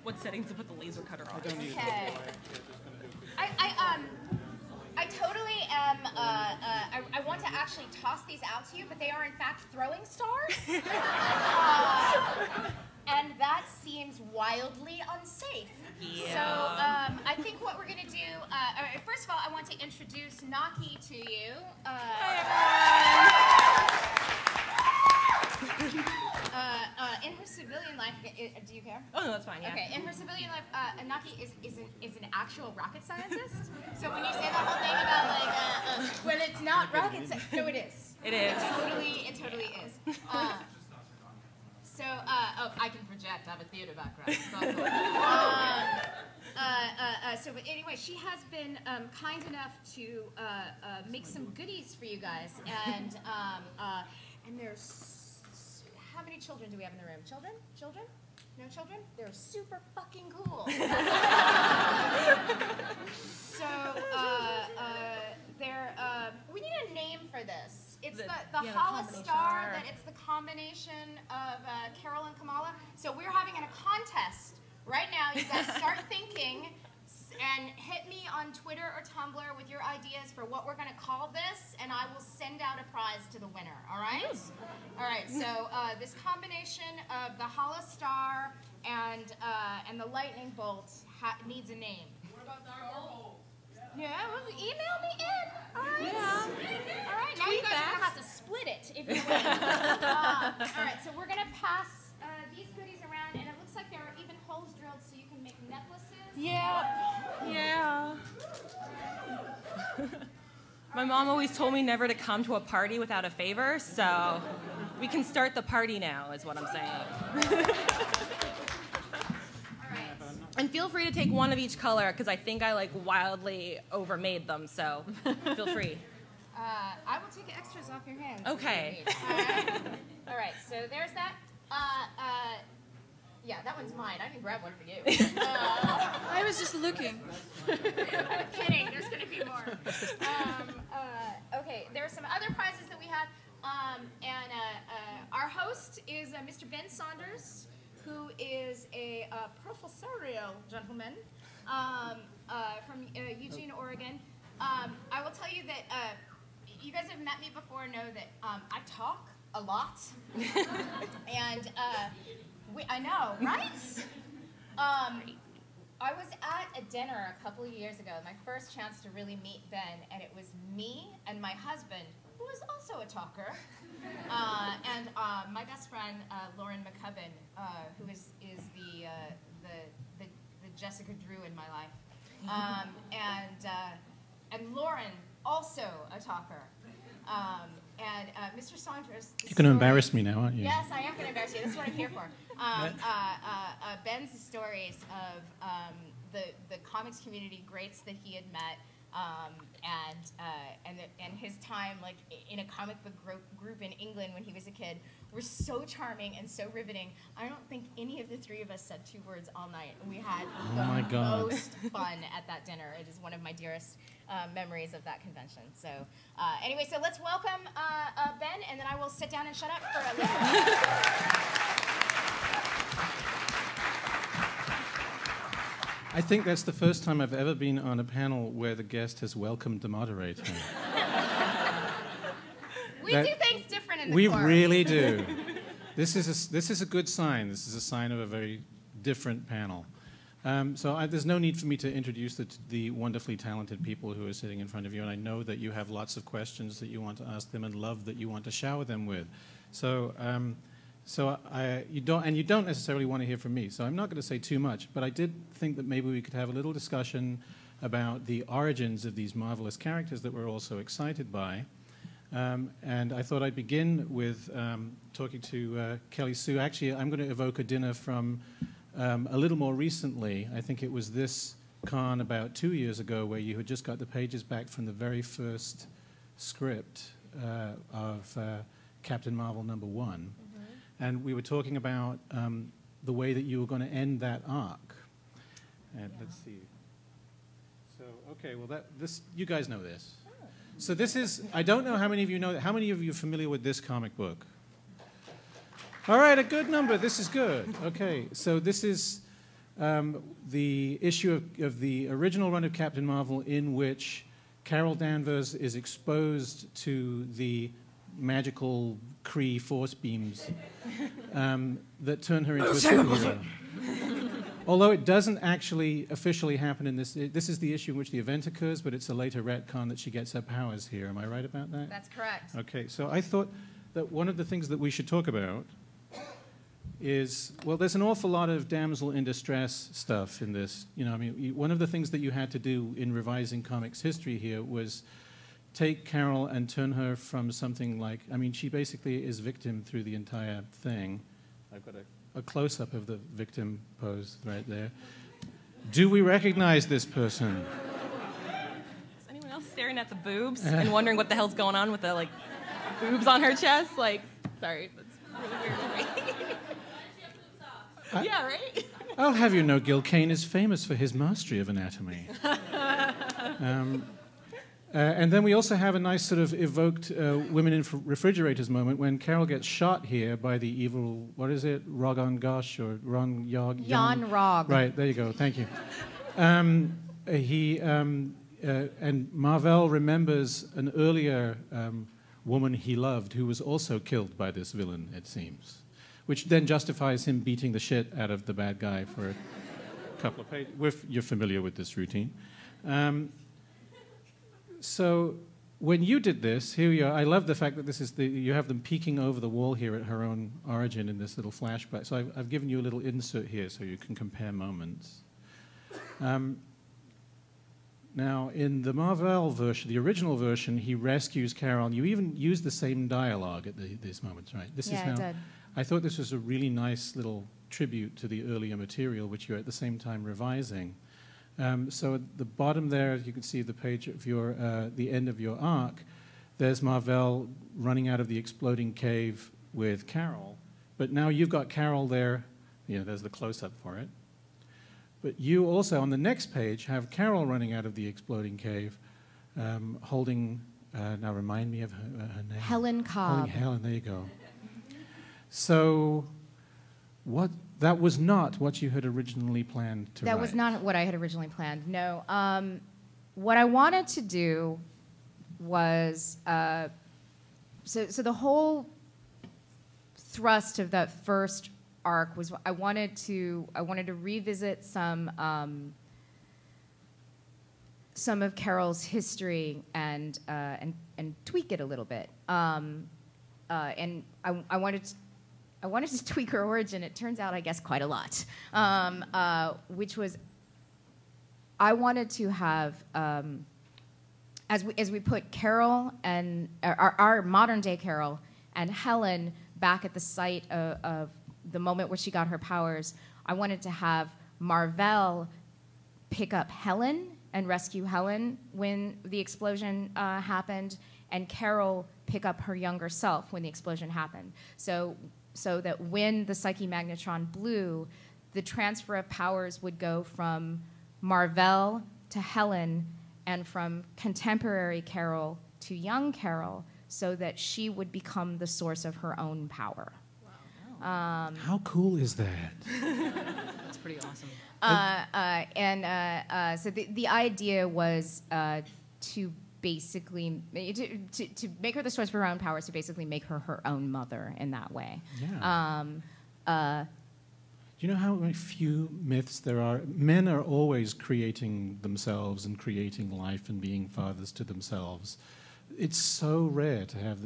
what settings to put the laser cutter on. Okay. I totally am, I want to actually toss these out to you, but they are in fact throwing stars. And that seems wildly unsafe. Yeah. So I think what we're going to do, first of all, I want to introduce Naki to you. Hi, everyone. In her civilian life, do you care? Oh, no, that's fine, yeah. Okay, in her civilian life, Naki is an actual rocket scientist. So when you say that whole thing about, like, when it's not rocket science, no, it is. It is. It totally is. So, I can project. I have a theater background. But anyway, she has been kind enough to make some goodies for you guys, and there's how many children do we have in the room? Children? Children? No children? They're super fucking cool. So, we need a name for this. It's the Hala Star, that it's the combination of Carol and Kamala. So we're having a contest right now. You guys start thinking and hit me on Twitter or Tumblr with your ideas for what we're going to call this, and I will send out a prize to the winner, all right? All right, so this combination of the Hala Star and the lightning bolt needs a name. What about Dark Hole? Yeah, well, email me in. All right. Yeah. All right. Now you guys are gonna have to split it if you win. All right. So we're gonna pass these goodies around, and it looks like there are even holes drilled so you can make necklaces. Yeah. Yeah. My mom always told me never to come to a party without a favor, so we can start the party now, is what I'm saying. And feel free to take one of each color, because I think I wildly overmade them, so feel free. I will take extras off your hands. Okay. All right, so there's that. Yeah, that one's mine. I can grab one for you. I was just looking. I'm kidding. There's going to be more. Okay, there are some other prizes that we have. And our host is Mr. Ben Saunders, who is a professorial gentleman from Eugene, Oregon. I will tell you that you guys have met me before, know that I talk a lot. And I know, right? I was at a dinner a couple of years ago, my first chance to really meet Ben, and it was me and my husband, who is also a talker, and my best friend, Lauren McCubbin, who is the Jessica Drew in my life, and Lauren, also a talker, and Mr. Saunders. You're going to embarrass me now, aren't you? Yes, I am going to embarrass you. That's what I'm here for. Ben's stories of the comics community greats that he had met, and his time in a comic book group in England when he was a kid were so charming and so riveting. I don't think any of the three of us said 2 words all night. We had the most fun at that dinner. It is one of my dearest memories of that convention. So anyway, so let's welcome Ben, and then I will sit down and shut up for a little while. I think that's the first time I've ever been on a panel where the guest has welcomed the moderator. We do things different in the We Corps. really do. This is a good sign. This is a sign of a very different panel. There's no need for me to introduce the wonderfully talented people who are sitting in front of you, and I know that you have lots of questions that you want to ask them and love that you want to shower them with. You don't necessarily want to hear from me, so I'm not going to say too much, but I did think that maybe we could have a little discussion about the origins of these marvelous characters that we're all so excited by. And I thought I'd begin with talking to Kelly Sue. Actually, I'm going to evoke a dinner from a little more recently. I think it was this con about 2 years ago where you had just got the pages back from the very first script of Captain Marvel #1. Mm-hmm. And we were talking about the way that you were going to end that arc. And let's see. So, okay, well, you guys know this. So this is, I don't know how many of you know, how many of you are familiar with this comic book? All right, a good number. This is good. Okay, so this is the issue of the original run of Captain Marvel in which Carol Danvers is exposed to the magical Kree force beams that turn her into a superhero. Although it doesn't actually officially happen in this. This is the issue in which the event occurs, but it's a later retcon that she gets her powers here. Am I right about that? That's correct. Okay, so I thought that one of the things that we should talk about is, well, there's an awful lot of damsel in distress stuff in this. You know, I mean, one of the things that you had to do in revising comics history here was take Carol and turn her from something like, I mean, she basically is victim through the entire thing. I've got a close-up of the victim pose right there. Do we recognize this person? Is anyone else staring at the boobs and wondering what the hell's going on with the, like, boobs on her chest? Like, sorry, that's really weird to me. Yeah, right? I'll have you know Gil Kane is famous for his mastery of anatomy. And then we also have a nice sort of evoked women in refrigerators moment when Carol gets shot here by the evil, what is it, Rogan Gosh or Ron Yog? Jan Rog. Right, there you go, thank you. And Marvel remembers an earlier woman he loved who was also killed by this villain, it seems, which then justifies him beating the shit out of the bad guy for a couple of pages. You're familiar with this routine. So when you did this, here you are. I love the fact that this is you have them peeking over the wall here at her own origin in this little flashback. So I've given you a little insert here so you can compare moments. Now, in the Marvel version, the original version, he rescues Carol. And you even use the same dialogue at these moments, right? This is how, I did. I thought this was a really nice little tribute to the earlier material, which you're at the same time revising. So at the bottom there, you can see the page of your, the end of your arc. There's Marvel running out of the exploding cave with Carol. But now you've got Carol there. You know, there's the close-up for it. But you also, on the next page, have Carol running out of the exploding cave, holding, now remind me of her name. Helen Cobb. Holding Helen, there you go. So that was not what you had originally planned to write. That was not what I had originally planned, no. What I wanted to do was, so the whole thrust of that first arc was I wanted to revisit some of Carol's history and tweak it a little bit. And I wanted to tweak her origin. It turns out, I guess, quite a lot. Which was, I wanted to have, as we put Carol and our modern day Carol and Helen back at the site of the moment where she got her powers, I wanted to have Marvel pick up Helen and rescue Helen when the explosion happened, and Carol pick up her younger self when the explosion happened. So that when the Psyche Magnetron blew, the transfer of powers would go from Marvel to Helen and from contemporary Carol to young Carol, so that she would become the source of her own power. How cool is that? That's pretty awesome. So the idea was to basically to make her the source of her own powers, to basically make her her own mother in that way. Yeah. Do you know how few myths there are? Men are always creating themselves and creating life and being fathers to themselves. It's so rare to have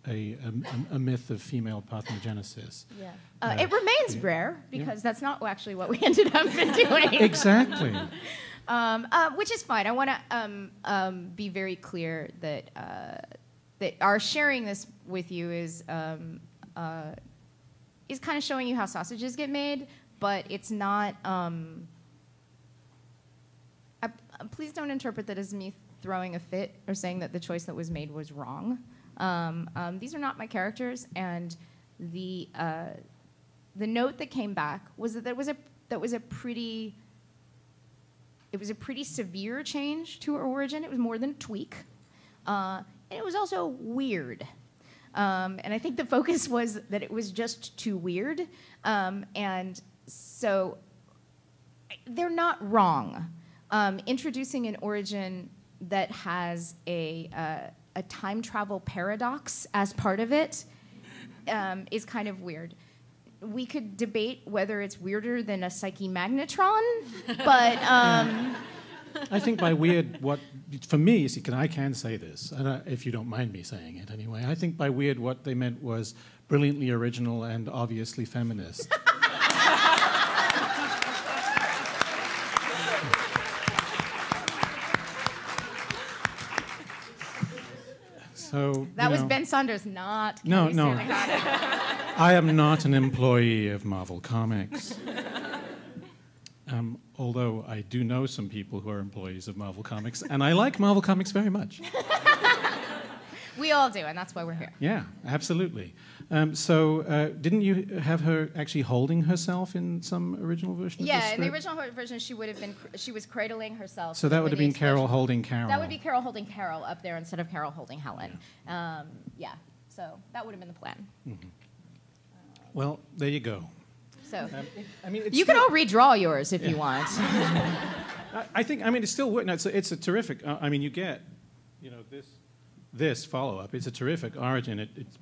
a myth of female parthenogenesis. Yeah. It remains rare because that's not actually what we ended up doing. Exactly. Which is fine. I want to be very clear that that our sharing this with you is kind of showing you how sausages get made, but it's not. Please don't interpret that as me throwing a fit or saying that the choice that was made was wrong. These are not my characters, and the note that came back was that it was a pretty severe change to her origin. It was more than a tweak, and it was also weird. And I think the focus was that it was just too weird, and so they're not wrong. Introducing an origin that has a time travel paradox as part of it is kind of weird. We could debate whether it's weirder than a psyche magnetron, but I think by weird, for me, I can say this, and if you don't mind me saying it anyway. I think by weird, what they meant was brilliantly original and obviously feminist. So that was Ben Saunders, not no. DeConnick. I am not an employee of Marvel Comics. Although I do know some people who are employees of Marvel Comics, and I like Marvel Comics very much. We all do, and that's why we're here. Yeah, absolutely. Didn't you have her actually holding herself in some original version? Yeah, of the script? in the original version, she was cradling herself. So that would have been Carol holding Carol. That would be Carol holding Carol up there instead of Carol holding Helen. Yeah, so that would have been the plan. Mm-hmm. Well, there you go. So, I mean, you can all redraw yours if you want. I think. I mean, it's still working. It's a terrific. I mean, you get, this follow-up. It's a terrific origin. It's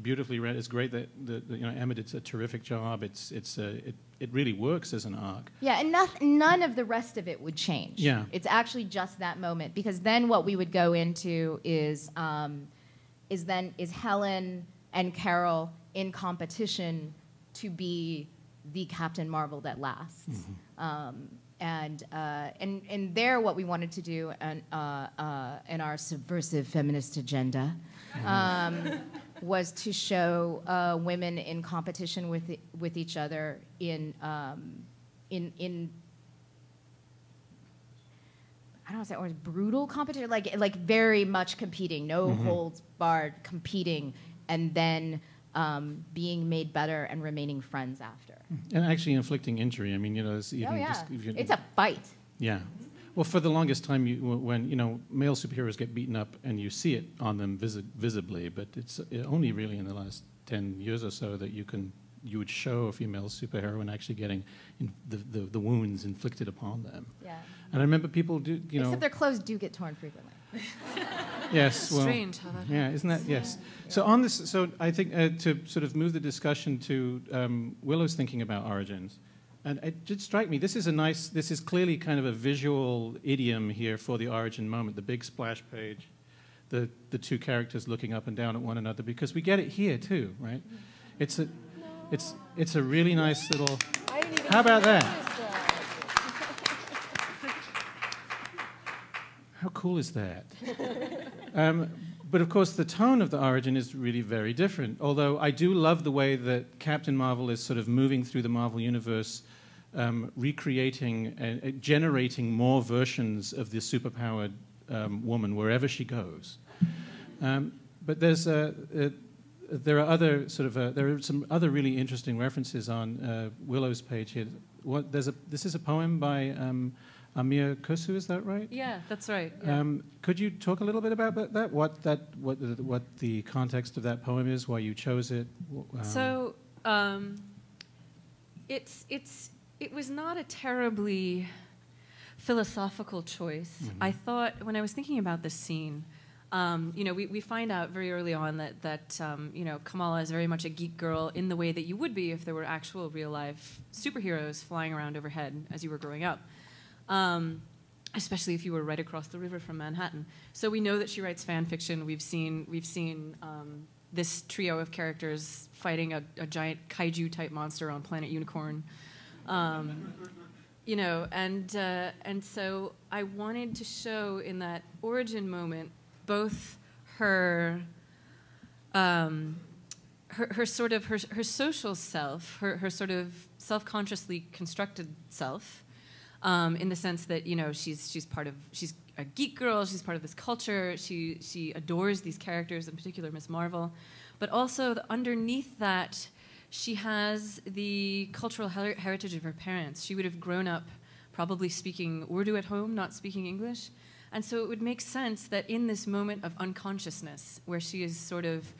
beautifully read. It's great that Emma did a terrific job. It really works as an arc. Yeah, and none of the rest of it would change. Yeah, it's actually just that moment, because then what we would go into is Helen and Carol in competition to be the Captain Marvel that lasts. Mm-hmm. And there, what we wanted to do in our subversive feminist agenda was to show women in competition with each other in I don't want to say it was brutal competition, like very much competing, no mm-hmm. holds barred, competing, and then being made better and remaining friends after. And actually inflicting injury. I mean, it's even it's a fight. Yeah. Well, for the longest time, when male superheroes get beaten up, and you see it on them visibly, but it's only really in the last 10 years or so that you would show a female superheroine actually getting the wounds inflicted upon them. Yeah. And I remember people do, except their clothes do get torn frequently. Yes, well, strange how that happens. Yeah, isn't that yes? So on this, I think to sort of move the discussion to Willow's thinking about origins, and it did strike me. This is clearly kind of a visual idiom here for the origin moment. The big splash page, the two characters looking up and down at one another, because we get it here too, right? It's a really nice little. How about that? How cool is that? But of course, the tone of the origin is really very different. Although I do love the way that Captain Marvel is sort of moving through the Marvel universe, recreating and generating more versions of the superpowered woman wherever she goes. But there are some other really interesting references on Willow's page here. This is a poem by Amir Kusu, is that right? Yeah, that's right. Yeah. Could you talk a little bit about that? What the context of that poem is? Why you chose it? It was not a terribly philosophical choice. Mm-hmm. I thought when I was thinking about this scene, we find out very early on that Kamala is very much a geek girl in the way that you would be if there were actual real life superheroes flying around overhead as you were growing up. Especially if you were right across the river from Manhattan. So we know that she writes fan fiction. We've seen this trio of characters fighting a giant kaiju type monster on Planet Unicorn. And so I wanted to show in that origin moment both her social self, her sort of self-consciously constructed self. In the sense that she's a geek girl, she's part of this culture, she adores these characters, in particular Miss Marvel, but also underneath that she has the cultural heritage of her parents. She would have grown up probably speaking Urdu at home, not speaking English, and so it would make sense that in this moment of unconsciousness, where she is sort of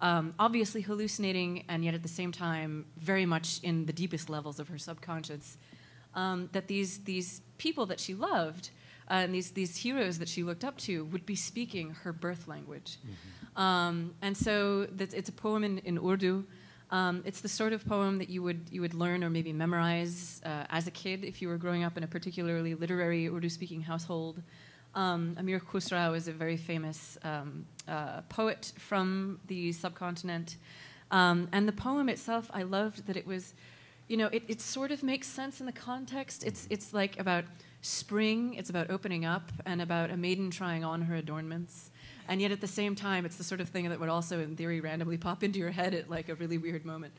obviously hallucinating and yet at the same time very much in the deepest levels of her subconscious, that these people that she loved and these heroes that she looked up to would be speaking her birth language. And so it's a poem in Urdu. It's the sort of poem that you would learn or maybe memorize as a kid if you were growing up in a particularly literary Urdu-speaking household. Amir Khusrau is a very famous poet from the subcontinent. And the poem itself, I loved that it was, it sort of makes sense in the context. It's like about spring, it's about opening up, and about a maiden trying on her adornments. And yet at the same time, it's the sort of thing that would also, in theory, randomly pop into your head at like a really weird moment.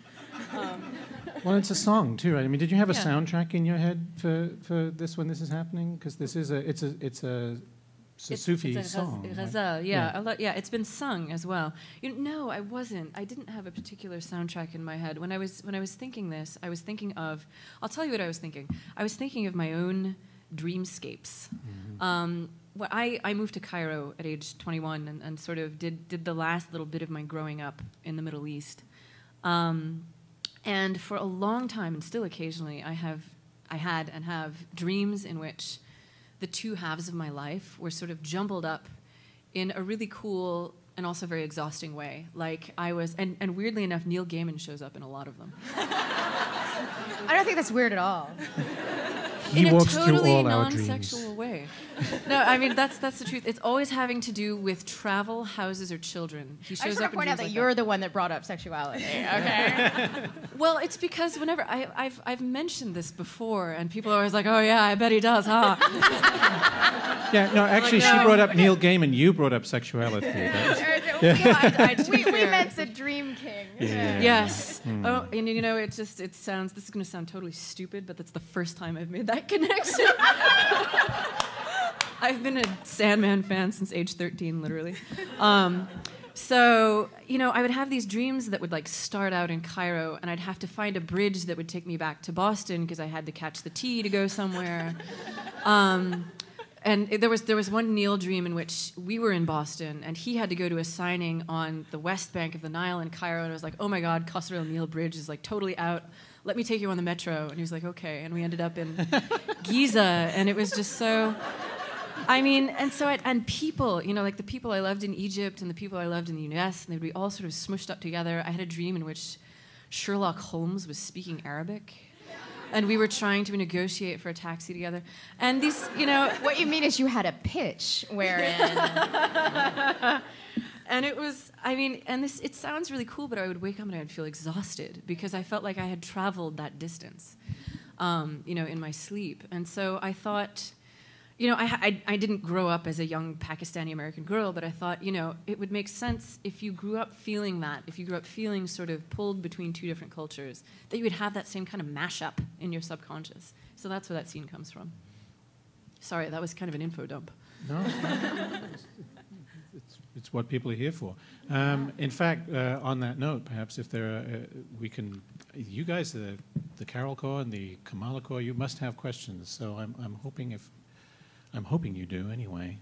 Well, it's a song too, right? I mean, did you have a soundtrack in your head for this when this is happening? Because this is it's a Sufi song. Ghazal, yeah. It's been sung as well. No, I wasn't. I didn't have a particular soundtrack in my head when I was thinking this. I was thinking of. I'll tell you what I was thinking. I was thinking of my own dreamscapes. Well, I moved to Cairo at age 21 and sort of did the last little bit of my growing up in the Middle East. And for a long time, and still occasionally, I had and have dreams in which the two halves of my life were sort of jumbled up in a really cool and also very exhausting way. Like I was, and weirdly enough, Neil Gaiman shows up in a lot of them. I don't think that's weird at all. He walks in a totally through all our dreams. non-sexual way. No, I mean that's the truth. It's always having to do with travel, houses, or children. He shows I just up want to point out that you're the one that brought up sexuality. Okay. Well, it's because whenever I've mentioned this before, and people are always like, "Oh yeah, I bet he does, huh?" Yeah, no, actually, she brought up Neil Gaiman. You brought up sexuality. We meant the Dream King. Yeah. Yes. Oh, and it sounds. This is going to sound totally stupid, but that's the first time I've made that connection. I've been a Sandman fan since age 13, literally. So, I would have these dreams that would like start out in Cairo, and I'd have to find a bridge that would take me back to Boston because I had to catch the T to go somewhere. And there was one Neil dream in which we were in Boston, and he had to go to a signing on the west bank of the Nile in Cairo, and I was like, oh my God, Qasr el-Nil Bridge is like totally out. Let me take you on the metro. And he was like, okay. And we ended up in Giza, and it was just so... I mean, and people, like the people I loved in Egypt and the people I loved in the US, and they'd be all sort of smushed up together. I had a dream in which Sherlock Holmes was speaking Arabic, and we were trying to negotiate for a taxi together. And these, What you mean is you had a pitch wherein... And it was, it sounds really cool, but I would wake up and I would feel exhausted because I felt like I had traveled that distance, in my sleep. And so I thought... I didn't grow up as a young Pakistani-American girl, but I thought, it would make sense if you grew up feeling that, if you grew up feeling sort of pulled between two different cultures, that you would have that same kind of mashup in your subconscious. So that's where that scene comes from. Sorry, that was kind of an info dump. No, it's what people are here for. In fact, on that note, perhaps if there are, you guys, the Carol Corps and the Kamala Korps, you must have questions. So I'm hoping you do anyway.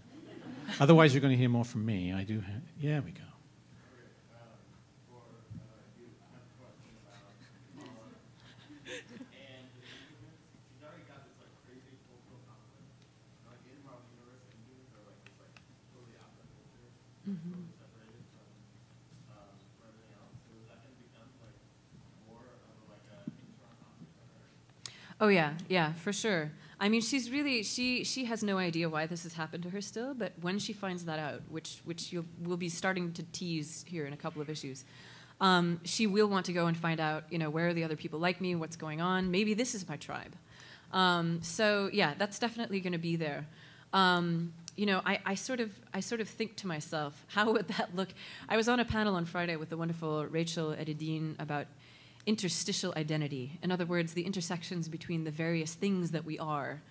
Otherwise, you're going to hear more from me. I do. Yeah, we go. Oh yeah, for sure. I mean, she's really she has no idea why this has happened to her still, but when she finds that out, which we'll be starting to tease here in a couple of issues, she will want to go and find out, where are the other people like me, what's going on, maybe this is my tribe. So yeah, that's definitely going to be there. I sort of think to myself, how would that look? I was on a panel on Friday with the wonderful Rachel Edidine about interstitial identity. In other words, the intersections between the various things that we are,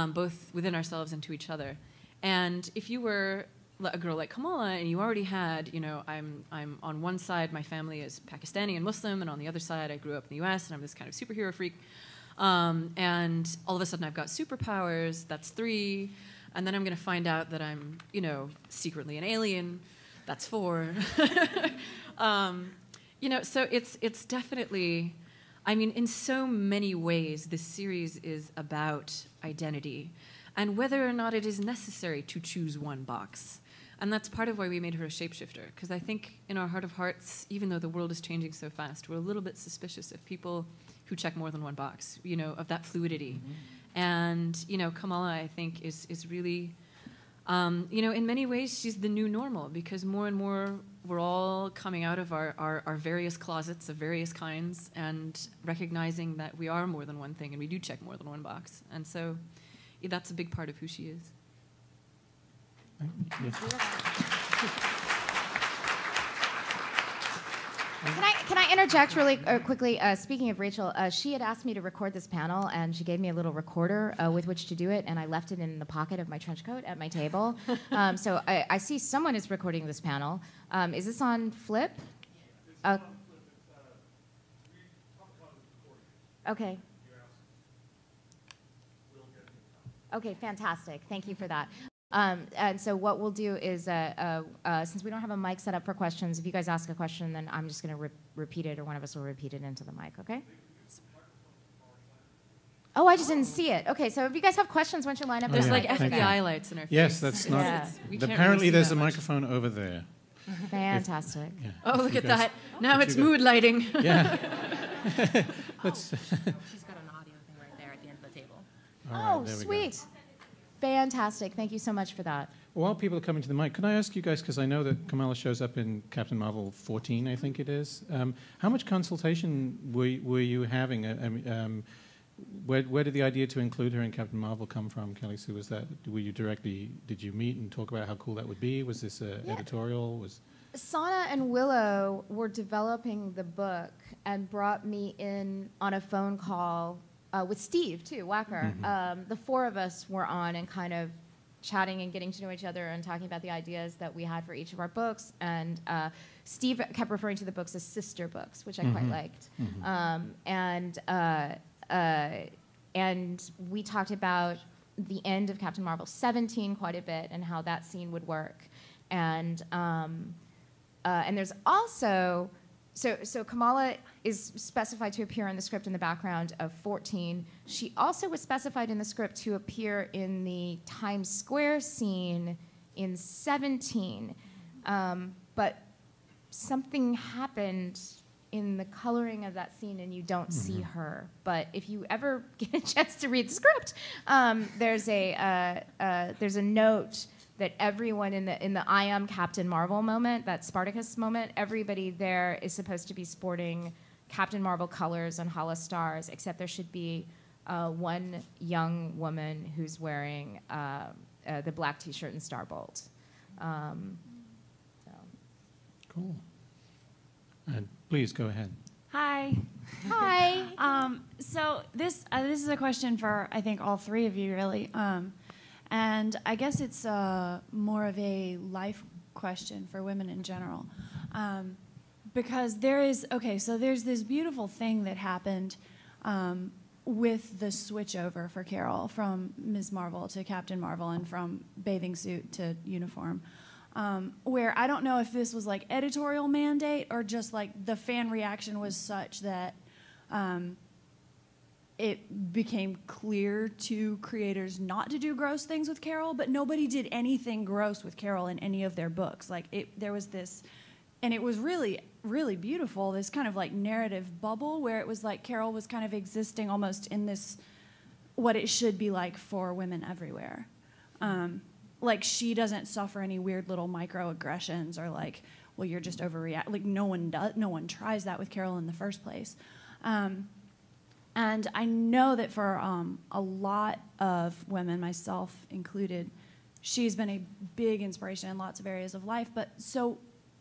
both within ourselves and to each other. And if you were a girl like Kamala and you already had, I'm on one side, my family is Pakistani and Muslim, and on the other side, I grew up in the US and I'm this kind of superhero freak. And all of a sudden I've got superpowers, that's 3. And then I'm going to find out that I'm, secretly an alien, that's 4. So it's definitely I mean, in so many ways, this series is about identity and whether or not it is necessary to choose one box. And that's part of why we made her a shapeshifter, because I think in our heart of hearts, even though the world is changing so fast, we're a little bit suspicious of people who check more than one box, you know, of that fluidity. And, you know, Kamala, I think, is really, you know, in many ways, she's the new normal, because more and more we're all coming out of our various closets of various kinds and recognizing that we are more than one thing and we do check more than one box. And so that's a big part of who she is. Can I interject really quickly? Speaking of Rachel, she had asked me to record this panel, and she gave me a little recorder with which to do it, and I left it in the pocket of my trench coat at my table. So I see someone is recording this panel. Is this on Flip? Okay. Okay, fantastic. Thank you for that. And so what we'll do is, since we don't have a mic set up for questions, if you guys ask a question, then I'm just going to repeat it, or one of us will repeat it into the mic, okay? Oh, I just didn't see it. Okay, so if you guys have questions, why don't you line up? There's like FBI lights in our face. Yes, that's not... Yeah. Apparently there's a microphone over there. Fantastic. Oh, look at that. Now it's mood lighting. Yeah. She's got an audio thing right there at the end of the table. Oh, sweet. Fantastic. Thank you so much for that. While people are coming to the mic, can I ask you guys, because I know that Kamala shows up in Captain Marvel 14, I think it is. How much consultation were you having? Where did the idea to include her in Captain Marvel come from, Kelly Sue? Was that, did you meet and talk about how cool that would be? Was this editorial? Sana and Willow were developing the book and brought me in on a phone call with Steve, too, Wacker. The four of us were on and kind of chatting and getting to know each other and talking about the ideas that we had for each of our books. And Steve kept referring to the books as sister books, which I quite liked. And we talked about the end of Captain Marvel 17 quite a bit and how that scene would work. And there's also... So Kamala is specified to appear in the script in the background of 14. She also was specified in the script to appear in the Times Square scene in 17. But something happened in the coloring of that scene, and you don't see her. But if you ever get a chance to read the script, there's a note that everyone in the I am Captain Marvel moment, that Spartacus moment, everybody there is supposed to be sporting Captain Marvel colors and Hala stars, except there should be one young woman who's wearing the black T-shirt and Starbolt. Cool. Please go ahead. Hi. Hi. So this is a question for, I think, all three of you, really. And I guess it's more of a life question for women in general. Because there's this beautiful thing that happened with the switch over for Carol from Ms. Marvel to Captain Marvel and from bathing suit to uniform. Where I don't know if this was like editorial mandate or just like the fan reaction was such that it became clear to creators not to do gross things with Carol, but nobody did anything gross with Carol in any of their books. Like there was this, and it was really, really beautiful, this kind of like narrative bubble where it was like Carol was kind of existing almost in this, what it should be like for women everywhere. Like she doesn't suffer any weird little microaggressions or like, well, you're just overreacting. Like no one tries that with Carol in the first place. And I know that for a lot of women, myself included, she's been a big inspiration in lots of areas of life. But so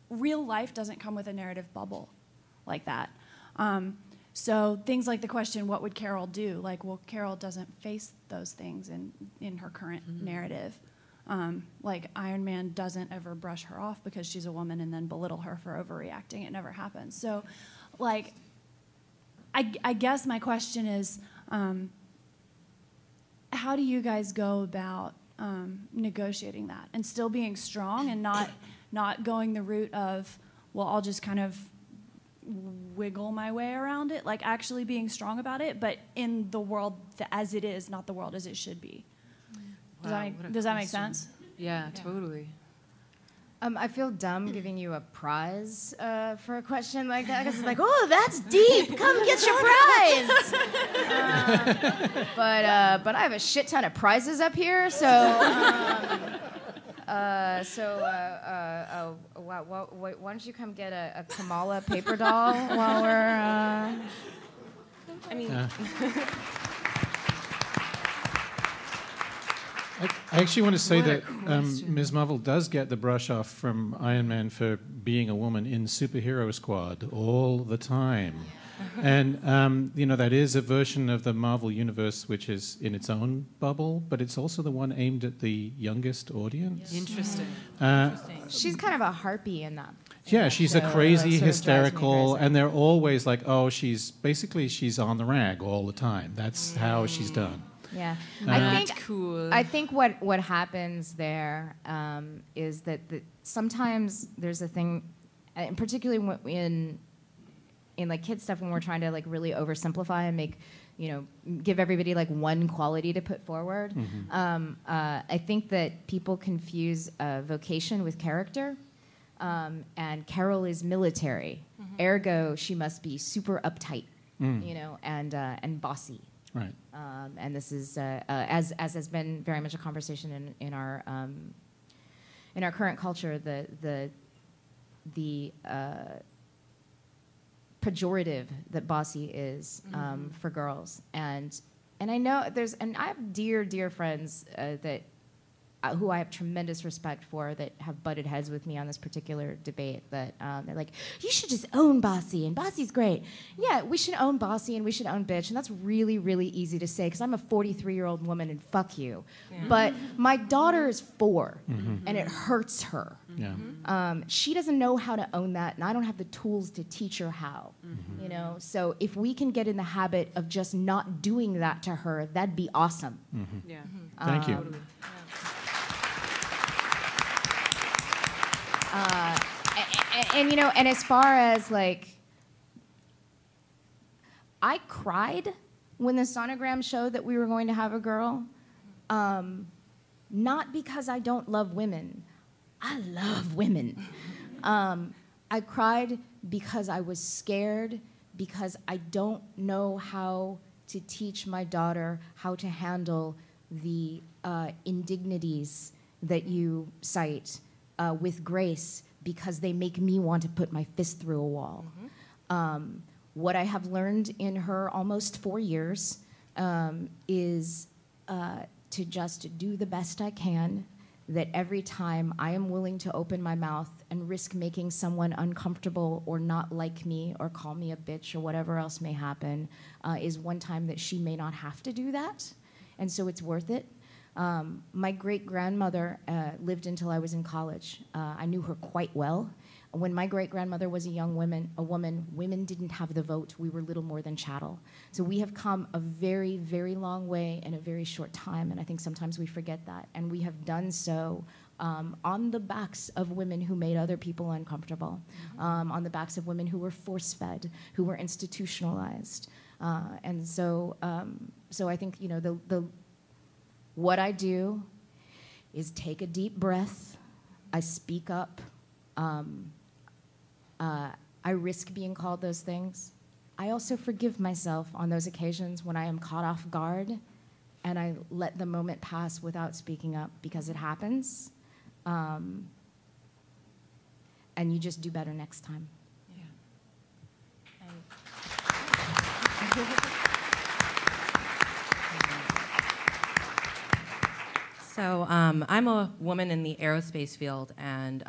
real life doesn't come with a narrative bubble like that. So things like the question, what would Carol do? Like, well, Carol doesn't face those things in her current narrative. Like Iron Man doesn't ever brush her off because she's a woman and then belittle her for overreacting. It never happens. So, like, I guess my question is, how do you guys go about negotiating that and still being strong and not going the route of, well, I'll just kind of wiggle my way around it, like actually being strong about it, but in the world as it is, not the world as it should be. Does that make sense? Yeah, totally. I feel dumb giving you a prize for a question like that, because it's like, oh, that's deep. Come get your prize. But I have a shit ton of prizes up here, so why don't you come get a Kamala paper doll while we're? I mean. I actually want to say that Ms. Marvel does get the brush off from Iron Man for being a woman in Superhero Squad all the time. And, that is a version of the Marvel Universe which is in its own bubble, but it's also the one aimed at the youngest audience. Interesting. She's kind of a harpy in that. Yeah, she's a crazy, sort of hysterical, and they're always like, oh, she's on the rag all the time. That's how she's done. Yeah, That's cool. I think what happens there is that sometimes there's a thing, and particularly in like kid stuff when we're trying to like really oversimplify and make, give everybody like one quality to put forward. Mm-hmm. I think that people confuse vocation with character, and Carol is military, ergo she must be super uptight, and bossy. Right. And this is, as has been very much a conversation in our current culture, the pejorative that bossy is for girls, and I know I have dear friends that who I have tremendous respect for that have butted heads with me on this particular debate, that they're like, you should just own bossy, and bossy's great. Yeah, we should own bossy, and we should own bitch, and that's really, really easy to say, because I'm a 43-year-old woman, and fuck you. Yeah. But my daughter is 4, and it hurts her. Yeah. She doesn't know how to own that, and I don't have the tools to teach her how. So if we can get in the habit of just not doing that to her, that'd be awesome. Yeah. Thank you. Totally. And as far as like, I cried when the sonogram showed that we were going to have a girl, not because I don't love women. I love women. I cried because I was scared, because I don't know how to teach my daughter how to handle the indignities that you cite with grace, because they make me want to put my fist through a wall. What I have learned in her almost 4 years is to just do the best I can, that every time I am willing to open my mouth and risk making someone uncomfortable or not like me or call me a bitch or whatever else may happen, is one time that she may not have to do that, and so it's worth it. My great-grandmother lived until I was in college. I knew her quite well. When my great-grandmother was a woman, women didn't have the vote. We were little more than chattel. So we have come a very, very long way in a very short time, and I think sometimes we forget that. And we have done so on the backs of women who made other people uncomfortable, on the backs of women who were force-fed, who were institutionalized. And so I think, what I do is take a deep breath. I speak up. I risk being called those things. I also forgive myself on those occasions when I am caught off guard, and I let the moment pass without speaking up, because it happens. And you just do better next time. Yeah. So I'm a woman in the aerospace field, and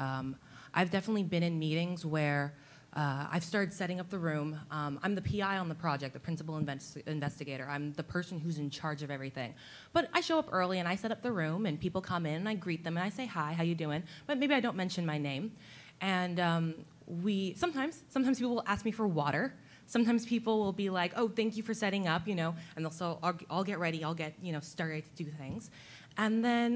I've definitely been in meetings where I've started setting up the room. I'm the PI on the project, the principal investigator. I'm the person who's in charge of everything. But I show up early, and I set up the room, and people come in, and I greet them, and I say, hi, how you doing? But maybe I don't mention my name. And sometimes people will ask me for water. Sometimes people will be like, oh, thank you for setting up, and they'll say, I'll get ready, I'll get, started to do things. And then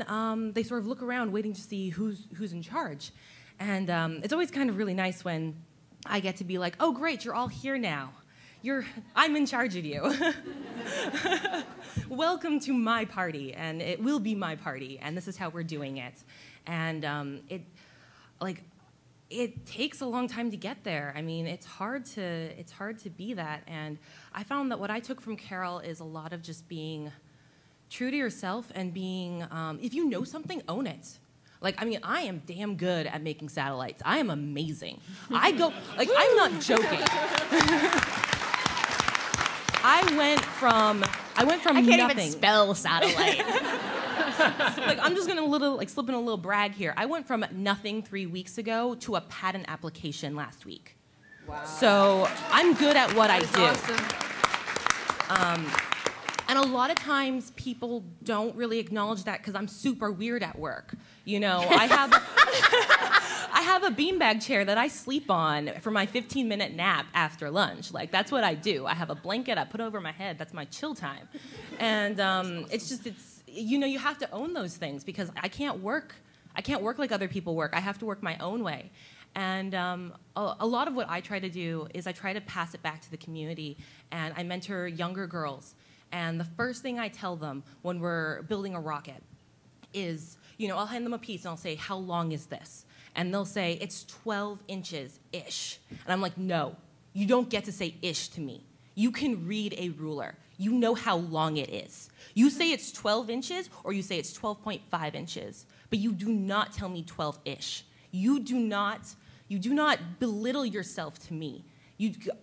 they sort of look around waiting to see who's in charge. And it's always kind of really nice when I get to be like, oh, great, you're all here now. I'm in charge of you. Welcome to my party, and it will be my party, and this is how we're doing it. And it takes a long time to get there. I mean, it's hard to be that. And I found that what I took from Carol is a lot of just being true to yourself and being, if you know something, own it. Like, I mean, I am damn good at making satellites. I am amazing. I'm not joking. I went from I can't nothing. even spell satellite. Like, I'm just gonna slip in a little brag here. I went from nothing 3 weeks ago to a patent application last week. Wow. So I'm good at what I do. Awesome. And a lot of times people don't really acknowledge that because I'm super weird at work. You know, I have a beanbag chair that I sleep on for my 15-minute nap after lunch. Like, that's what I do. I have a blanket I put over my head. That's my chill time. And you have to own those things because I can't work like other people work. I have to work my own way. And a lot of what I try to do is I try to pass it back to the community, and I mentor younger girls. And the first thing I tell them when we're building a rocket is, I'll hand them a piece and I'll say, how long is this? And they'll say, it's 12 inches-ish. And I'm like, no, you don't get to say ish to me. You can read a ruler. You know how long it is. You say it's 12 inches or you say it's 12.5 inches, but you do not tell me 12-ish. You do not belittle yourself to me.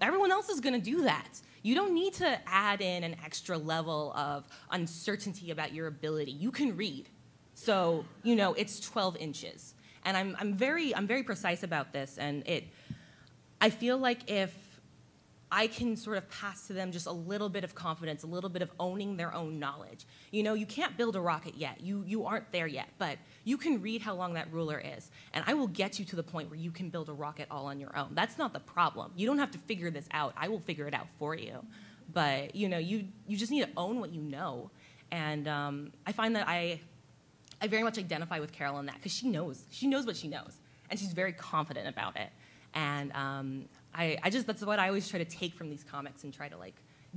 Everyone else is gonna do that. You don't need to add in an extra level of uncertainty about your ability. You can read. So, it's 12 inches. And I'm very precise about this, and I feel like if I can sort of pass to them just a little bit of confidence, a little bit of owning their own knowledge. You can't build a rocket yet. You aren't there yet, but you can read how long that ruler is, and I will get you to the point where you can build a rocket all on your own. That's not the problem. You don't have to figure this out. I will figure it out for you. But, you just need to own what you know. And I find that I very much identify with Carol in that because she knows what she knows, and she's very confident about it. And that's what I always try to take from these comics and try to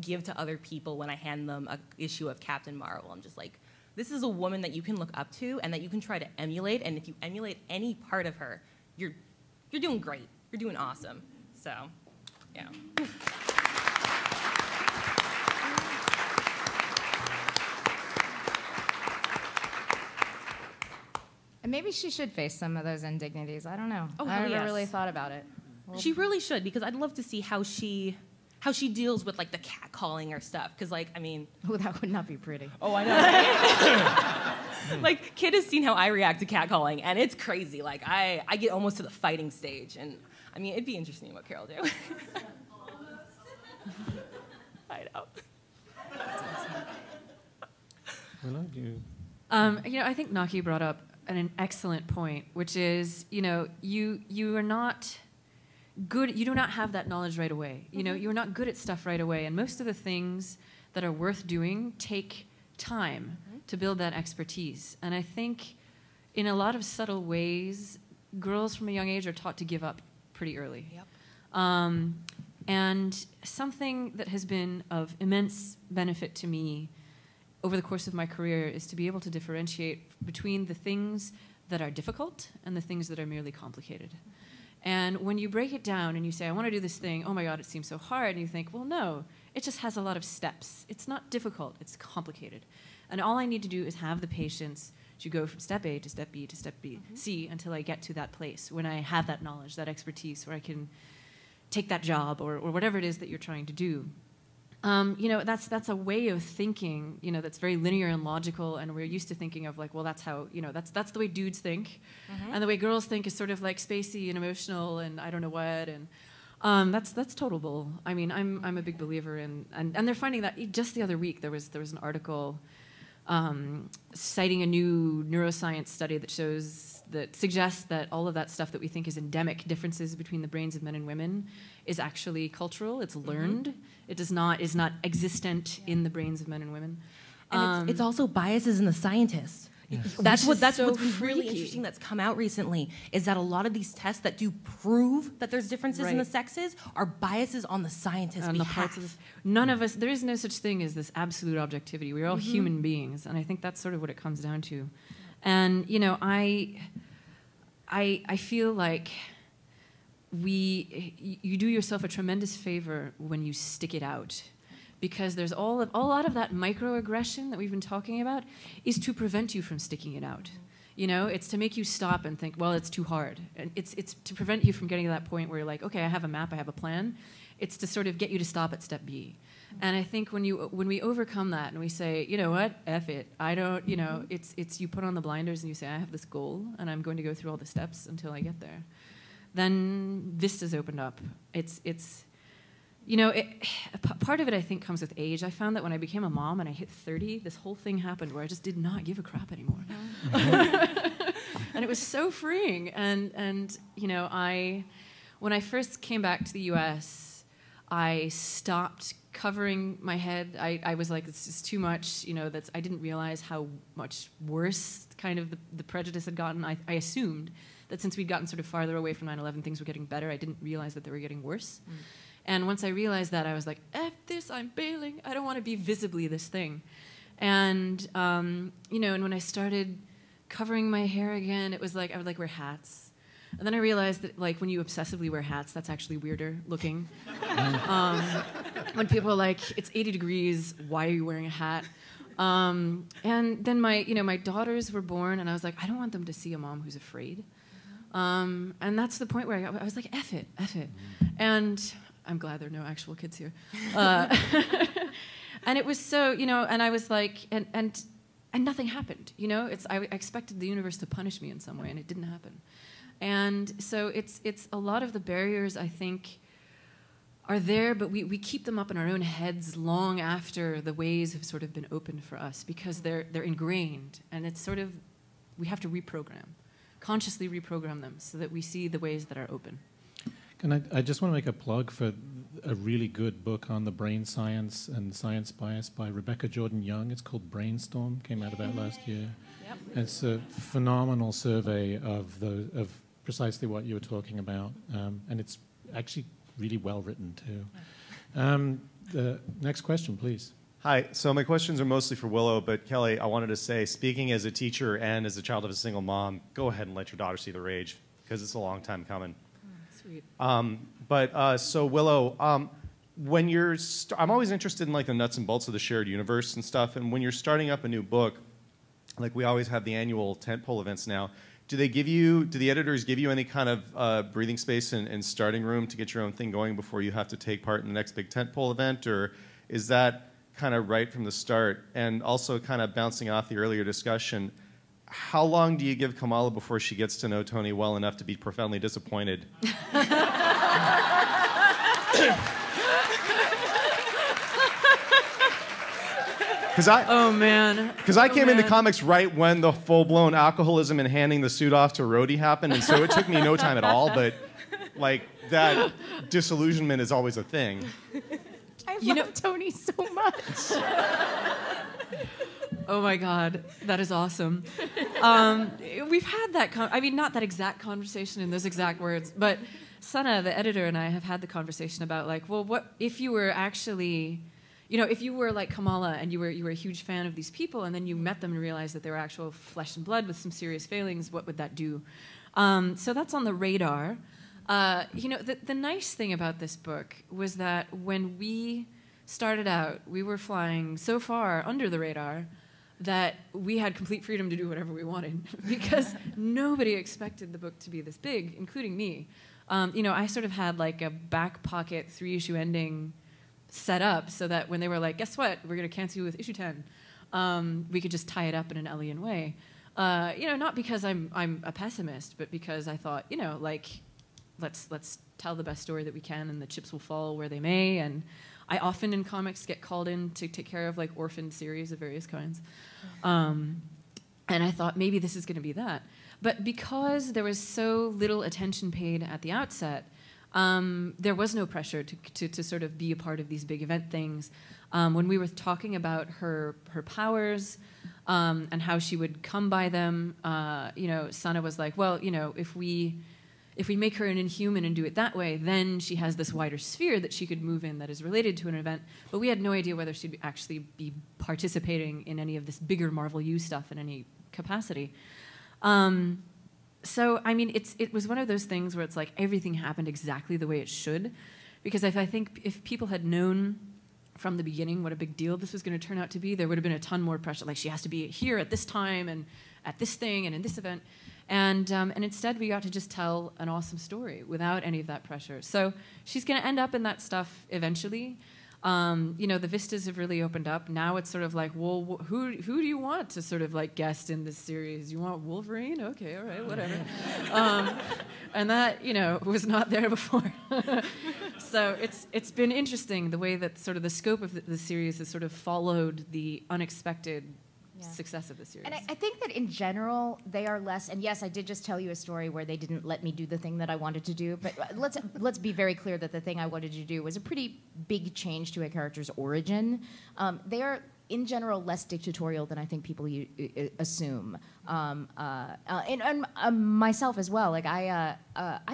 give to other people when I hand them an issue of Captain Marvel. I'm just like, this is a woman that you can look up to and that you can try to emulate. And if you emulate any part of her, you're doing great. You're doing awesome. So, yeah. And maybe she should face some of those indignities. I don't know. Oh, I never really thought about it. Well, she really should, because I'd love to see how she deals with the catcalling or stuff. Because oh, that would not be pretty. Oh, I know. Kid has seen how I react to catcalling, and it's crazy. I get almost to the fighting stage, and it'd be interesting what Carol do. I know. Willow, do you? I think Naki brought up an excellent point, which is, you are not good. You do not have that knowledge right away. You're not good at stuff right away, and most of the things that are worth doing take time to build that expertise. And I think, in a lot of subtle ways, girls from a young age are taught to give up pretty early. Yep. And something that has been of immense benefit to me over the course of my career is to be able to differentiate between the things that are difficult and the things that are merely complicated. And when you break it down and you say, I want to do this thing, oh my God, it seems so hard, and you think, well, no, it just has a lot of steps. It's not difficult, it's complicated. And all I need to do is have the patience to go from step A to step B to step B, C, until I get to that place when I have that knowledge, that expertise, where I can take that job or whatever it is that you're trying to do. That's a way of thinking, that's very linear and logical, and we're used to thinking of well, that's how, that's the way dudes think, and the way girls think is sort of spacey and emotional and I don't know what, and that's total bull. I'm a big believer in, and they're finding that just the other week there was an article citing a new neuroscience study that suggests that all of that stuff that we think is endemic differences between the brains of men and women is actually cultural. It's learned. It is not existent in the brains of men and women. And it's also biases in the scientists. Yes. That's what's so been really freaky. interesting that's come out recently, is that a lot of these tests that do prove that there's differences in the Right. sexes are biases on the scientists' on the behalf. parts of none of us, there is no such thing as this absolute objectivity. We're all human beings, and I think that's sort of what it comes down to. And I feel like you do yourself a tremendous favor when you stick it out, because there's a lot of that microaggression that we've been talking about is to prevent you from sticking it out. It's to make you stop and think, well, it's too hard. And it's to prevent you from getting to that point where you're like, okay, I have a map, I have a plan. It's to sort of get you to stop at step B. And I think when we overcome that and we say, you know what, F it, I don't, it's you put on the blinders and you say, I have this goal and I'm going to go through all the steps until I get there, then vistas opened up. Part of it I think comes with age. I found that when I became a mom and I hit 30, this whole thing happened where I just did not give a crap anymore. And it was so freeing. And when I first came back to the US, I stopped covering my head. I was like, it's just too much. I didn't realize how much worse kind of the prejudice had gotten. I assumed that since we'd gotten sort of farther away from 9/11, things were getting better. I didn't realize that they were getting worse. And once I realized that, I was like, F this, I'm bailing. I don't want to be visibly this thing. And, and when I started covering my hair again, it was like, I would like wear hats. And then I realized that like when you obsessively wear hats, that's actually weirder looking. When people are like, it's 80 degrees, why are you wearing a hat? And then my daughters were born, and I was like, I don't want them to see a mom who's afraid. And that's the point where I was like, F it. And I'm glad there are no actual kids here. And it was so, and I was like, and nothing happened. I expected the universe to punish me in some way, and it didn't happen. And so it's a lot of the barriers, I think, are there, but we keep them up in our own heads long after the ways have sort of been opened for us, because they're ingrained, and it's sort of, we have to consciously reprogram them so that we see the ways that are open. And I just want to make a plug for a really good book on the brain science and science bias by Rebecca Jordan-Young. It's called Brainstorm, came out about last year. Yep. It's a phenomenal survey of precisely what you were talking about, and it's actually really well written too. The next question, please. Hi, so my questions are mostly for Willow, but Kelly, I wanted to say, speaking as a teacher and as a child of a single mom, go ahead and let your daughter see The Rage, because it's a long time coming. Sweet. So Willow, when you're, I'm always interested in like the nuts and bolts of the shared universe and stuff, and when you're starting up a new book, like we always have the annual tentpole events now, do the editors give you any kind of breathing space and starting room to get your own thing going before you have to take part in the next big tentpole event, or is that kind of right from the start? And also kind of bouncing off the earlier discussion, how long do you give Kamala before she gets to know Tony well enough to be profoundly disappointed? Oh, man. Because I came into comics right when the full-blown alcoholism and handing the suit off to Rhodey happened, and so it took me no time at all, but like that disillusionment is always a thing. I love Tony so much. Oh my God, that is awesome. We've had that, not that exact conversation in those exact words, but Sana, the editor, and I have had the conversation about like, well, what if you were actually, if you were like Kamala and you were a huge fan of these people, and then you met them and realized that they were actual flesh and blood with some serious failings, what would that do? So that's on the radar. The nice thing about this book was that when we started out, we were flying so far under the radar that we had complete freedom to do whatever we wanted because nobody expected the book to be this big, including me. I sort of had like a back pocket 3-issue ending set up so that when they were like, guess what, we're going to cancel you with issue 10, we could just tie it up in an Ellian way. Not because I'm a pessimist, but because I thought, let's tell the best story that we can, and the chips will fall where they may. And I often in comics get called in to take care of like orphan series of various kinds. And I thought maybe this is going to be that. But because there was so little attention paid at the outset, there was no pressure to sort of be a part of these big event things. When we were talking about her powers, and how she would come by them. Sana was like, well, if we make her an Inhuman and do it that way, then she has this wider sphere that she could move in that is related to an event. But we had no idea whether she'd actually be participating in any of this bigger Marvel U stuff in any capacity. So, I mean, it was one of those things where it's like everything happened exactly the way it should. Because I think if people had known from the beginning what a big deal this was going to turn out to be, there would have been a ton more pressure. Like, she has to be here at this time and at this thing and in this event. And instead, we got to just tell an awesome story without any of that pressure. So she's going to end up in that stuff eventually. The vistas have really opened up. Now it's sort of like, well, who do you want to sort of like guest in this series? You want Wolverine? Okay, all right, whatever. And that, was not there before. So it's been interesting the way that sort of the scope of the series has sort of followed the unexpected success of the series. And I think that in general, they are less, and yes, I did just tell you a story where they didn't let me do the thing that I wanted to do, but let's be very clear that the thing I wanted to do was a pretty big change to a character's origin. They are, in general, less dictatorial than I think people assume. And myself as well. Like I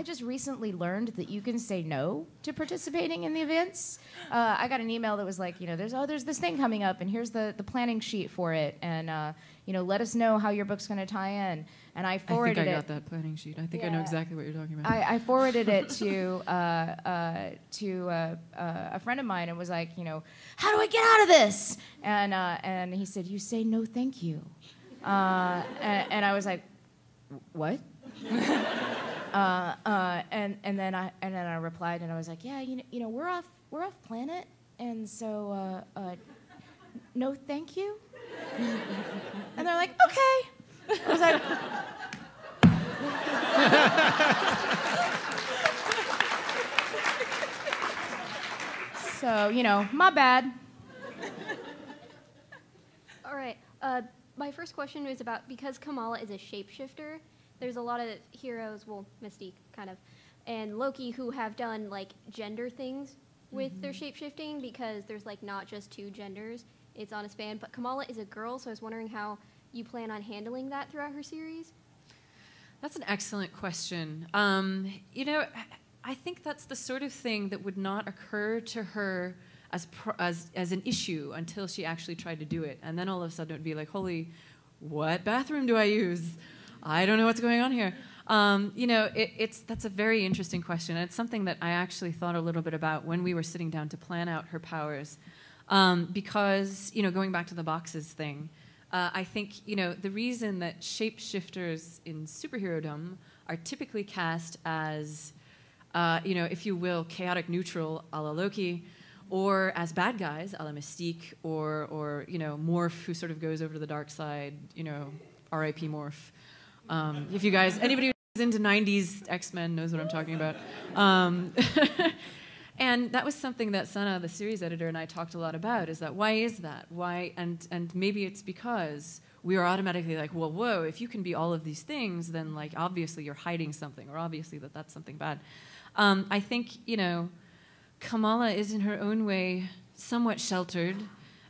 just recently learned that you can say no to participating in the events. I got an email that was like, there's this thing coming up, and here's the planning sheet for it, and let us know how your book's going to tie in. And I forwarded it. I think I got that planning sheet. I think I know exactly what you're talking about. I forwarded it to a friend of mine and was like, how do I get out of this? And he said, you say no, thank you. And I was like, what? And then I replied and I was like, yeah, we're off planet, and so no, thank you. And they're like, okay. I was like. So, my bad. All right. My first question is about, because Kamala is a shapeshifter, there's a lot of heroes, well, Mystique, kind of, and Loki, who have done, like, gender things with their shapeshifting, because there's, like, not just two genders. It's on a span. But Kamala is a girl, so I was wondering how you plan on handling that throughout her series. That's an excellent question. I think that's the sort of thing that would not occur to her as an issue until she actually tried to do it. And then all of a sudden it would be like, holy, what bathroom do I use? I don't know what's going on here. That's a very interesting question. And it's something that I actually thought a little bit about when we were sitting down to plan out her powers. Because, going back to the boxes thing, I think, the reason that shapeshifters in superherodom are typically cast as, if you will, chaotic neutral a la Loki, or as bad guys a la Mystique, or Morph, who sort of goes over to the dark side, R.I.P. Morph. If you guys, anybody who's into 90s X-Men knows what I'm talking about. And that was something that Sana, the series editor, and I talked a lot about, is that why is that? Why? And maybe it's because we are automatically like, well, whoa, if you can be all of these things, then like obviously you're hiding something, or obviously that's something bad. I think, Kamala is in her own way somewhat sheltered,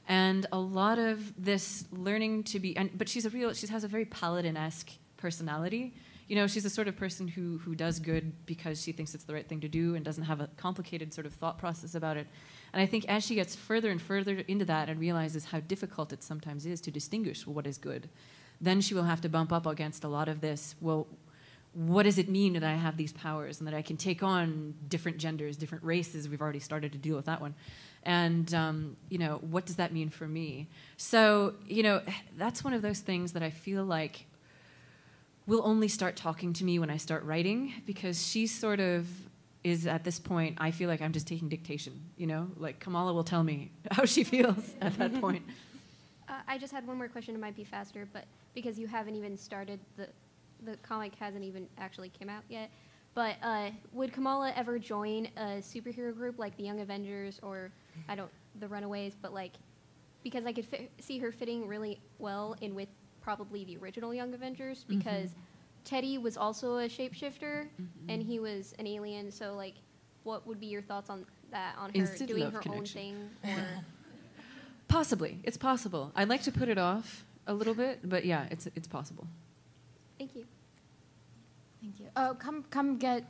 and a lot of this learning to be, but she has a very Paladin-esque personality. She's the sort of person who does good because she thinks it's the right thing to do and doesn't have a complicated sort of thought process about it. And I think as she gets further and further into that and realizes how difficult it sometimes is to distinguish what is good, then she will have to bump up against a lot of this, well, what does it mean that I have these powers and that I can take on different genders, different races? We've already started to deal with that one. And, what does that mean for me? So, that's one of those things that I feel like will only start talking to me when I start writing, because she sort of is at this point, I feel like I'm just taking dictation, like Kamala will tell me how she feels at that point. I just had one more question. It might be faster, but because you haven't even started, the comic hasn't even actually come out yet. But would Kamala ever join a superhero group like the Young Avengers or, the Runaways, but like, because I could see her fitting really well in with probably the original Young Avengers, because Teddy was also a shapeshifter and he was an alien. So like, what would be your thoughts on that, on her doing her own thing? Or Possibly, it's possible. I'd like to put it off a little bit, but yeah, it's possible. Thank you. Thank you. Oh, come get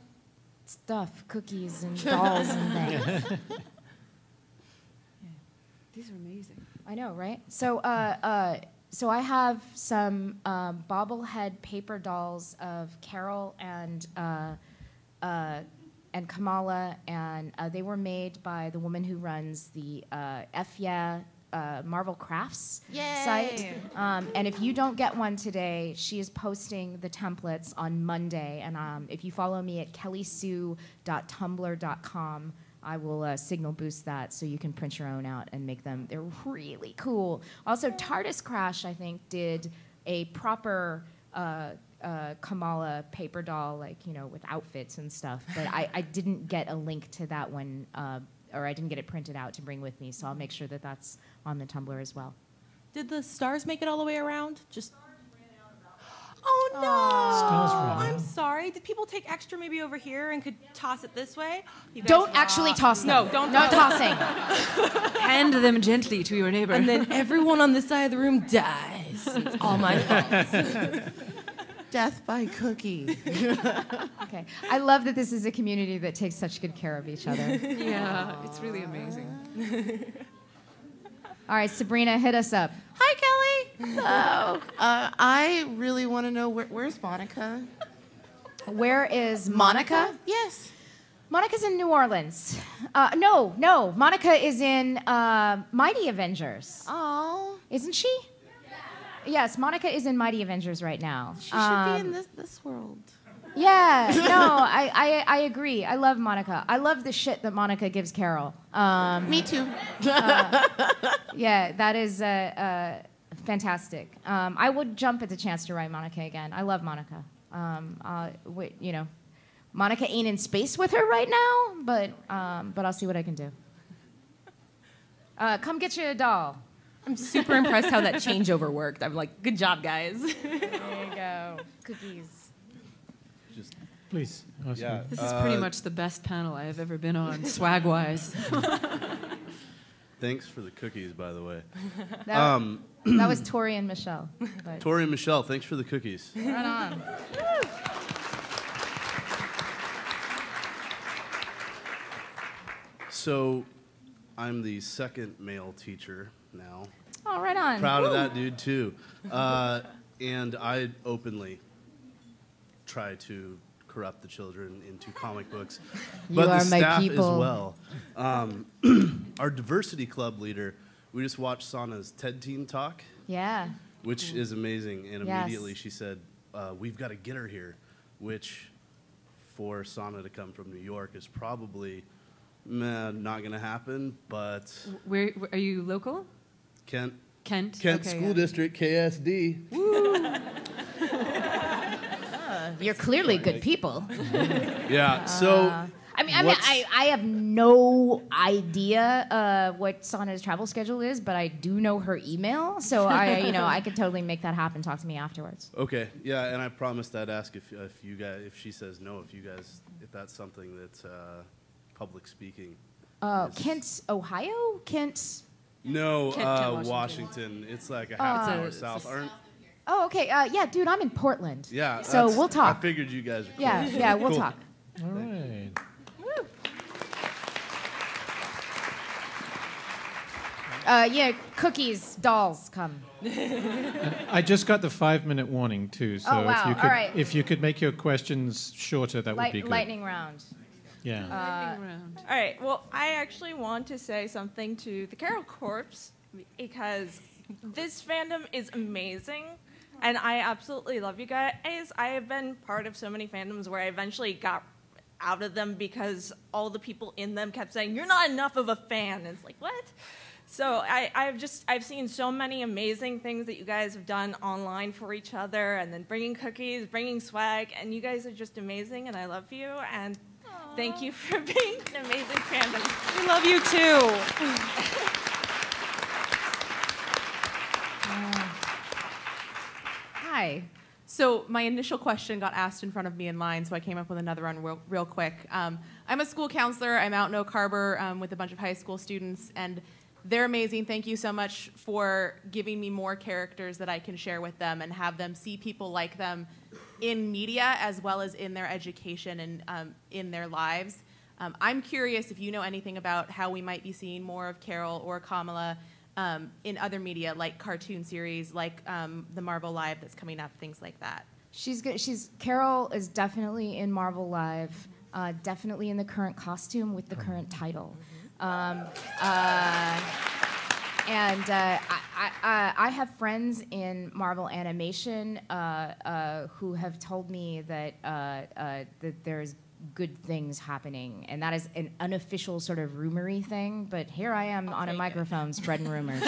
stuff, cookies and dolls and things. Yeah. These are amazing. I know, right? So, so I have some bobblehead paper dolls of Carol and Kamala, and they were made by the woman who runs the Marvel Crafts site. And if you don't get one today, she is posting the templates on Monday. And if you follow me at kellysue.tumblr.com, I will signal boost that so you can print your own out and make them. They're really cool. Also, TARDIS Crash, I think, did a proper Kamala paper doll, like, with outfits and stuff. But I didn't get a link to that one, or I didn't get it printed out to bring with me. So I'll make sure that that's on the Tumblr as well. Did the stars make it all the way around? Oh, no. Stars ran I'm out. sorry. Did people take extra maybe over here and could toss it this way? You guys Don't actually toss them. No, don't No tossing. Hand them gently to your neighbor. And then everyone on this side of the room dies. It's all my fault. Death by cookie. Okay. I love that this is a community that takes such good care of each other. Yeah, it's really amazing. All right, Sabrina, hit us up. Hi, Kelly. Hello. I really want to know where's Monica? Where is Monica? Yes. Monica's in New Orleans. No. Monica is in Mighty Avengers. Oh. Isn't she? Yes, Monica is in Mighty Avengers right now. She should be in this world. Yeah, no, I agree. I love Monica. I love the shit that Monica gives Carol. Me too. Yeah, that is fantastic. I would jump at the chance to write Monica again. I love Monica. Monica ain't in space with her right now, but I'll see what I can do. Come get you a doll. I'm super impressed how that changeover worked. I'm like, good job, guys. There you go. Cookies. Please. Yeah. This is pretty much the best panel I have ever been on, swag-wise. Thanks for the cookies, by the way. That was Tori and Michelle. But Tori and Michelle, thanks for the cookies. right on. So, I'm the second male teacher now. Oh, right on. Proud of Woo. that dude, too. And I openly try to corrupt the children into comic books. You But are the my staff people. as well. Our diversity club leader, we just watched Sana's TED Team talk, Yeah. which is amazing. And Yes. immediately she said, we've got to get her here, which for Sana to come from New York is probably not going to happen, but Where are you local? Kent Kent. Kent Okay, School yeah. District, KSD. You're clearly good people. Yeah, so I have no idea what Sana's travel schedule is, but I do know her email, so I could totally make that happen. Talk to me afterwards. okay, yeah, and I promised I'd ask if you guys, if she says no, if that's something that's public speaking. is- Kent, Ohio? Kent. No, Washington. Washington. It's like a half hour it's south. Oh, okay. Yeah, dude, I'm in Portland. Yeah, So that's- we'll talk. I figured you guys. Are close. Yeah, we'll Cool. talk. All right. Cookies, dolls, come. I just got the 5-minute warning too, so Oh, wow. if you could, All right. if you could make your questions shorter, that would be good. Lightning round. Yeah. Around. All right. Well, I actually want to say something to the Kamala Korps because this fandom is amazing, and I absolutely love you guys. I have been part of so many fandoms where I eventually got out of them because all the people in them kept saying, "You're not enough of a fan." And it's like, what? So I've seen so many amazing things that you guys have done online for each other, and then bringing cookies, bringing swag, and you guys are just amazing, and I love you, and thank you for being an amazing fandom. We love you too. Hi. So my initial question got asked in front of me in line, so I came up with another one real quick. I'm a school counselor. I'm out in Oak Harbor with a bunch of high school students, and they're amazing. Thank you so much for giving me more characters that I can share with them and have them see people like them in media as well as in their education and in their lives. I'm curious if you know anything about how we might be seeing more of Carol or Kamala in other media, like cartoon series, like the Marvel Live that's coming up, things like that. She's good. Carol is definitely in Marvel Live, definitely in the current costume with the current title. And I have friends in Marvel animation who have told me that there's good things happening, and that is an unofficial sort of rumory thing, but here I am on a microphone spreading rumors.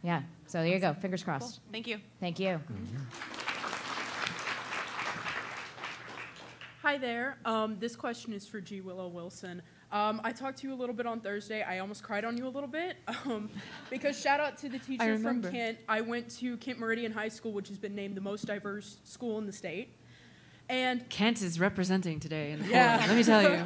Yeah, so there you go, fingers crossed. Cool. Thank you. Thank you. Hi there. This question is for G. Willow Wilson. I talked to you a little bit on Thursday. I almost cried on you a little bit because shout out to the teacher from Kent. I went to Kent Meridian High School, which has been named the most diverse school in the state. And Kent is representing today in the forum, let me tell you.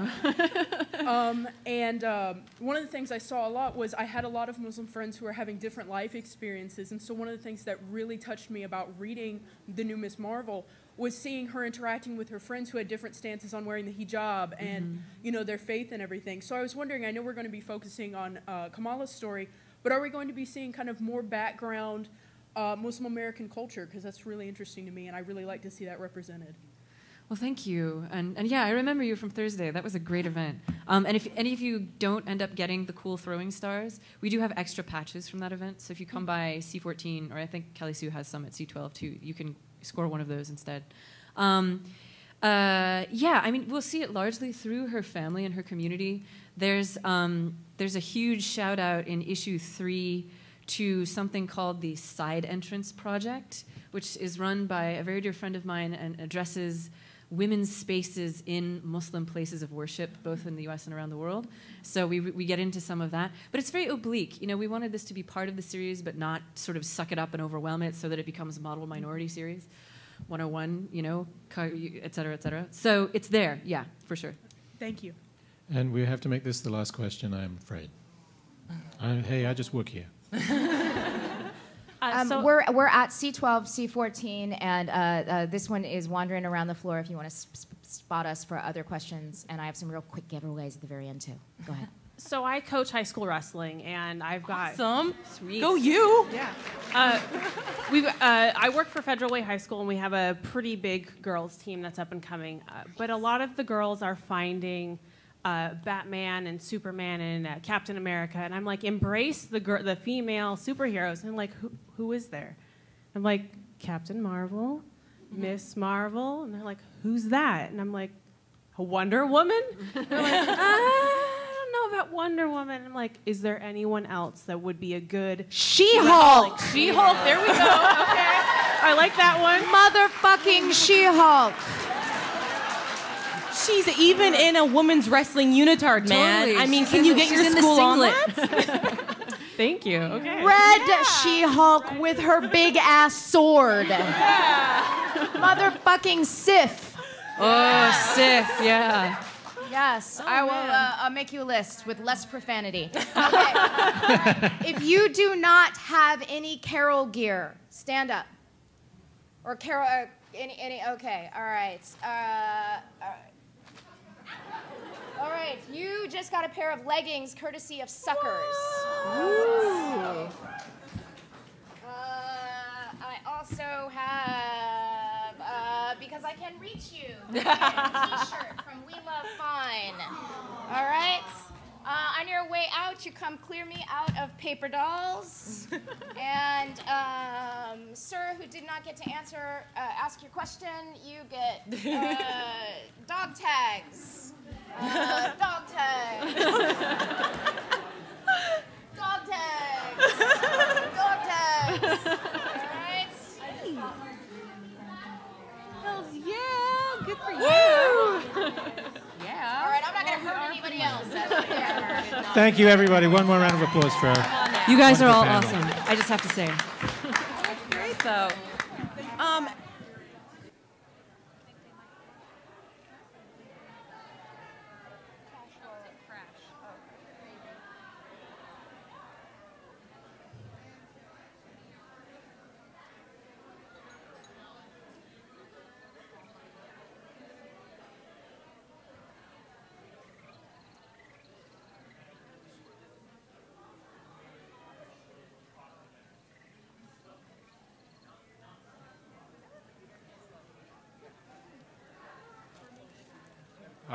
One of the things I saw a lot was I had a lot of Muslim friends who are having different life experiences, and so one of the things that really touched me about reading the new Miss Marvel was seeing her interacting with her friends who had different stances on wearing the hijab and their faith and everything. So I was wondering, I know we're going to be focusing on Kamala's story, but are we going to be seeing kind of more background Muslim American culture? Because that's really interesting to me, and I really like to see that represented. Well, thank you. And yeah, I remember you from Thursday. That was a great event. And if any of you don't end up getting the cool throwing stars, we do have extra patches from that event. So if you come by C14, or I think Kelly Sue has some at C12 too, you can score one of those instead. Yeah, I mean, we'll see it largely through her family and her community. There's a huge shout out in issue 3 to something called the Side Entrance Project, which is run by a very dear friend of mine and addresses women's spaces in Muslim places of worship, both in the US and around the world. So we get into some of that. But it's very oblique. We wanted this to be part of the series, but not sort of suck it up and overwhelm it so that it becomes a model minority series. 101, et cetera, et cetera. So it's there, yeah, for sure. Thank you. And we have to make this the last question, I'm afraid. Hey, I just work here. We're at C12, C14, and this one is wandering around the floor if you want to spot us for other questions. And I have some real quick giveaways at the very end, too. Go ahead. So I coach high school wrestling, and I've got... Awesome. Sweet. Go you! Yeah. I work for Federal Way High School, and we have a pretty big girls team that's up and coming. But a lot of the girls are finding Batman and Superman and Captain America, and I'm like, embrace the female superheroes. And I'm like, who is there? I'm like, Captain Marvel, Miss Marvel, and they're like, who's that? And I'm like, Wonder Woman? And they're like, I don't know about Wonder Woman. I'm like, is there anyone else that would be a good She-Hulk? She-Hulk, there we go. Okay, I like that one. Motherfucking She-Hulk. She's even in a women's wrestling unitard, man. Totally. I mean, can you get your school on that? Thank you. Okay. Red She-Hulk with her big ass sword. Motherfucking Sif. Oh, Sif, yeah. Yes, I will I'll make you a list with less profanity. Okay. If you do not have any Carol gear, stand up. Or Carol, any, okay, all right. All right, you just got a pair of leggings courtesy of Suckers. Ooh. I also have, because I can reach you, a t-shirt from We Love Fine. All right? On your way out, you come clear me out of paper dolls. And, sir, who did not get to ask your question, you get dog tags. Dog tags. Dog tags. Dog tags. All right? Hells yeah, good for you. Yeah. All right, I'm not going to hurt anybody else. Thank you, everybody. One more round of applause for You guys are all panel. awesome, I just have to say. That's great, though.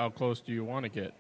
how close do you want to get?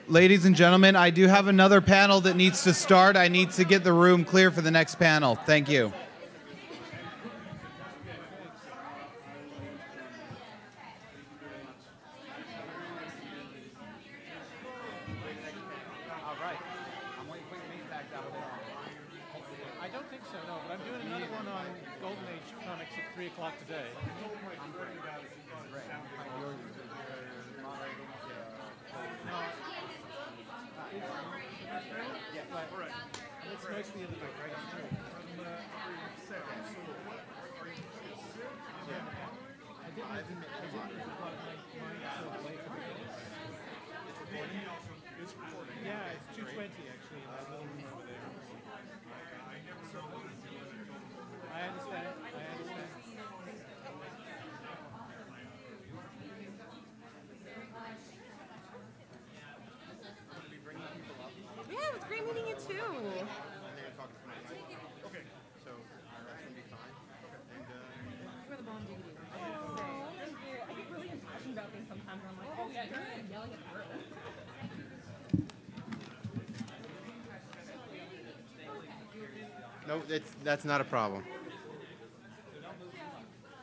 Ladies and gentlemen, I do have another panel that needs to start. I need to get the room clear for the next panel. Thank you. I don't think so, no, but I'm doing another one on Golden Age comics at 3 o'clock today. It's mostly in the book, right? Yeah, it's 2:20 actually in that little room over there. I understand. Yeah, it was great meeting you too. Okay, so that's gonna be fine. For the bomb DVD. Thank you. I get really impassioned about things sometimes. I'm like, oh yeah, you're yelling at the girl. No, that's not a problem.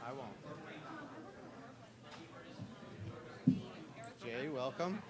I won't. Jay, welcome.